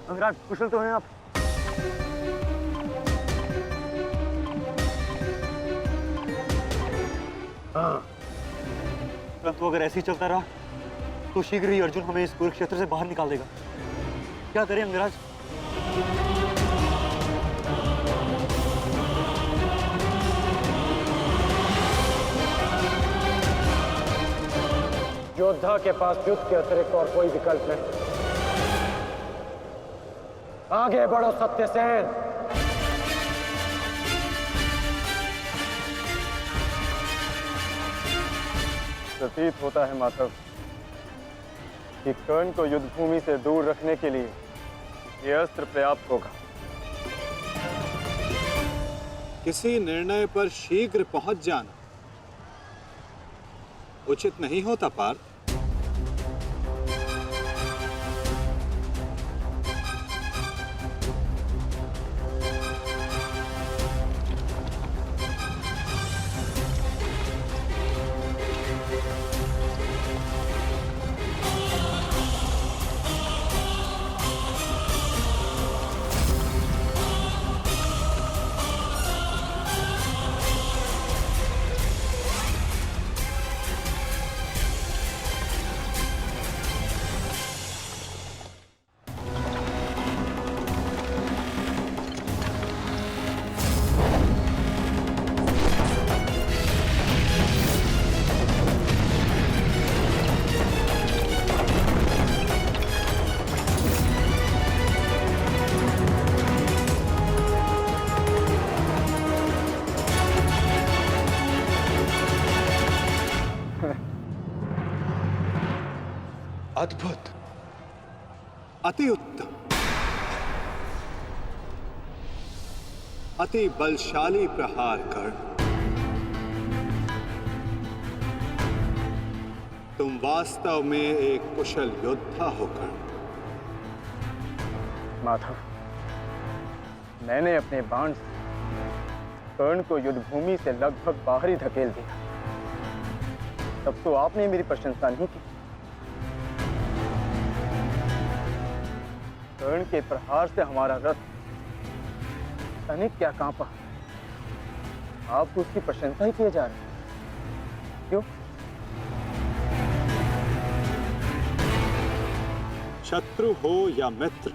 अंगराज, कुशल तो हैं आप? हाँ। परंतु अगर ऐसे ही चलता रहा तो शीघ्र ही अर्जुन हमें इस कुरुक्षेत्र से बाहर निकाल देगा। क्या करें अंगराज? योद्धा के पास युद्ध के अतिरिक्त और कोई विकल्प नहीं। आगे बढ़ो सत्यसेन। प्रतीत होता है माधव कि कर्ण को युद्ध भूमि से दूर रखने के लिए यह अस्त्र पर्याप्त होगा। किसी निर्णय पर शीघ्र पहुंच जाना उचित नहीं होता पार्थ। अद्भुत, अति उत्तम, अति बलशाली प्रहार कर्ण। तुम वास्तव में एक कुशल योद्धा हो कर्ण। माधव, मैंने अपने बाण से कर्ण को युद्ध भूमि से लगभग बाहर ही धकेल दिया। तब तो आपने मेरी प्रशंसा नहीं की। कर्ण के प्रहार से हमारा रथ तनिक क्या कांपा। आप उसकी प्रशंसा ही किए जा रहे हैं। क्यों? शत्रु हो या मित्र,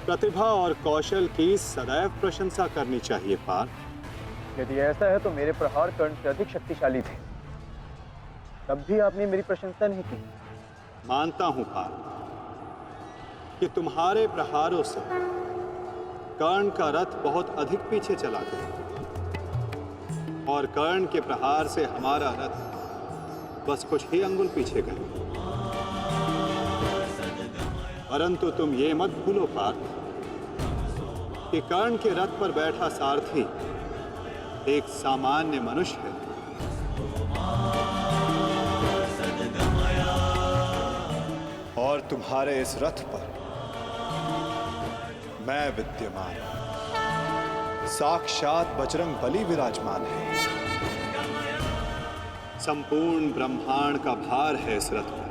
प्रतिभा और कौशल की सदैव प्रशंसा करनी चाहिए पार्थ। यदि ऐसा है तो मेरे प्रहार कर्ण से अधिक शक्तिशाली थे, तब भी आपने मेरी प्रशंसा नहीं की। मानता हूं पार्थ कि तुम्हारे प्रहारों से कर्ण का रथ बहुत अधिक पीछे चला गया और कर्ण के प्रहार से हमारा रथ बस कुछ ही अंगुल पीछे गया। परंतु तुम ये मत भूलो पार्थ कि कर्ण के रथ पर बैठा सारथी एक सामान्य मनुष्य है। और तुम्हारे इस रथ पर मैं विद्यमान, साक्षात बजरंग बली विराजमान है। संपूर्ण ब्रह्मांड का भार है इस रथ पर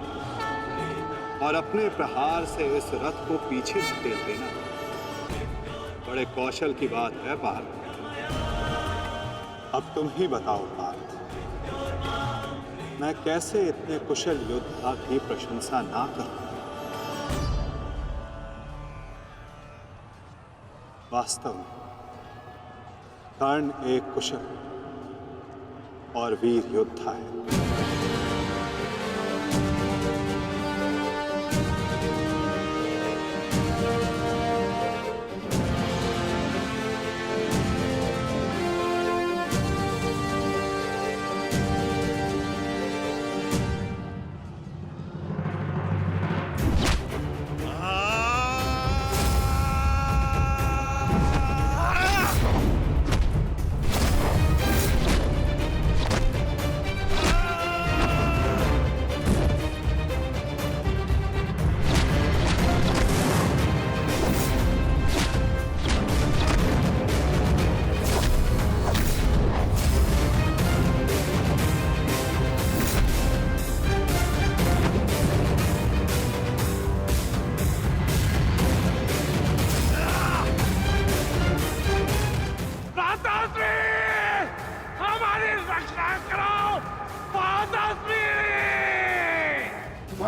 और अपने प्रहार से इस रथ को पीछे धकेल देना बड़े कौशल की बात है पार्थ। अब तुम ही बताओ पार्थ, मैं कैसे इतने कुशल योद्धा की प्रशंसा ना करूं। वास्तव में कर्ण एक कुशल और वीर योद्धा है।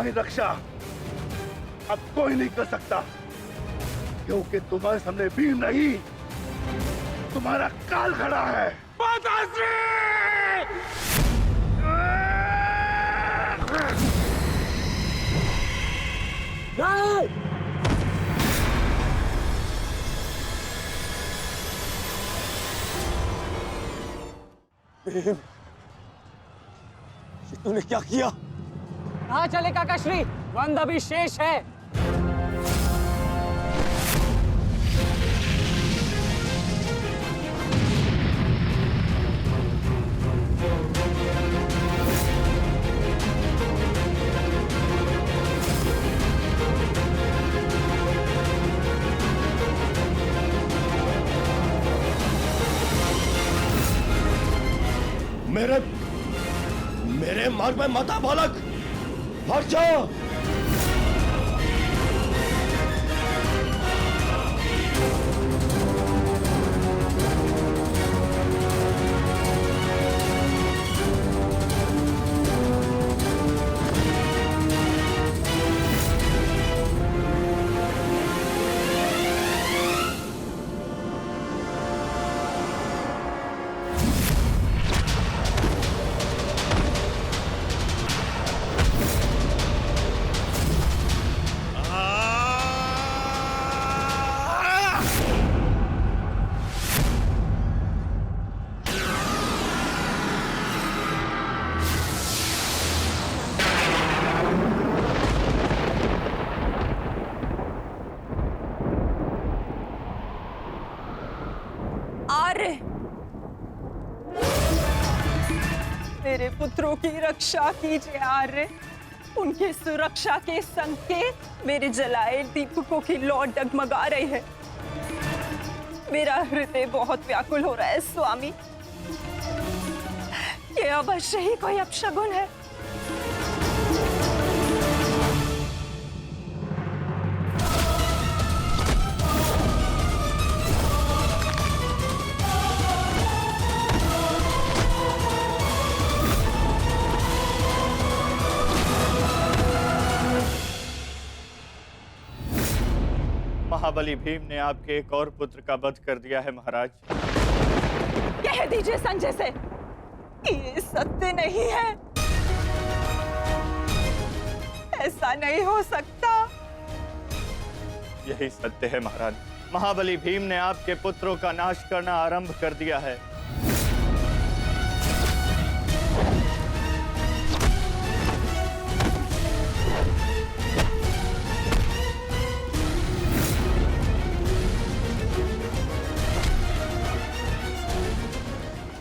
तुम्हारी रक्षा अब कोई नहीं कर सकता, क्योंकि तुम्हारे सामने भीम नहीं, तुम्हारा काल खड़ा है। माताश्री! नहीं! तूने क्या किया? कहाँ चले काकाश्री? द्वंद अभी शेष है। मेरे मार्ग में मत आ बालक, हट जाओ। मेरे पुत्रों की रक्षा कीजिए आर्य। उनकी सुरक्षा के संकेत मेरे जलाए दीपकों की लौ डगमगा रही है। मेरा हृदय बहुत व्याकुल हो रहा है स्वामी। ये अवश्य ही कोई अपशगुन है। महाबली भीम ने आपके एक और पुत्र का वध कर दिया है महाराज। कह दीजिए संजय से, ये सत्य नहीं है। ऐसा नहीं हो सकता। यही सत्य है महाराज। महाबली भीम ने आपके पुत्रों का नाश करना आरंभ कर दिया है।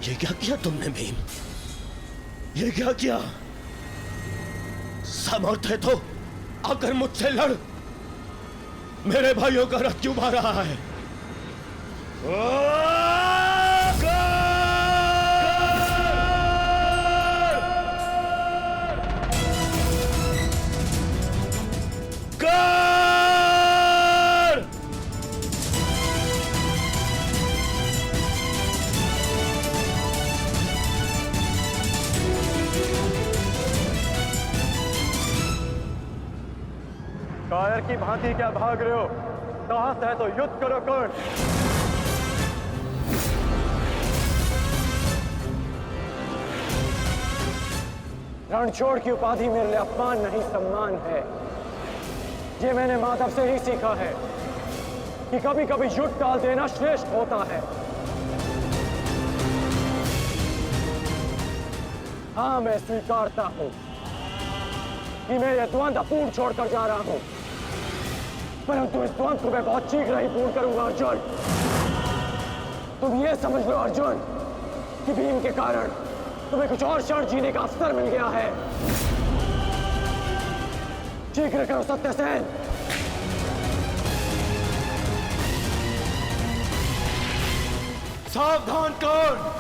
ये क्या किया तुमने भीम? ये क्या किया? सामर्थ्य है तो आकर मुझसे लड़। मेरे भाइयों का रथ क्यों भर रहा है? कायर की भांति क्या भाग रहे हो? साहस है तो युद्ध करो कर्ण। रणछोड़ की उपाधि मेरे लिए अपमान नहीं सम्मान है। ये मैंने माधव से ही सीखा है कि कभी कभी युद्ध टाल देना श्रेष्ठ होता है। हाँ, मैं स्वीकारता हूं कि मैं ये द्वंद अपूर्ण छोड़कर जा रहा हूं, परंतु इस द्वंद को मैं बहुत शीघ्र ही पूर्ण करूंगा अर्जुन। तुम ये समझ लो अर्जुन कि भीम के कारण तुम्हें कुछ और क्षण जीने का अवसर मिल गया है। शीघ्र करो सत्यसेन। सावधान कर्ण।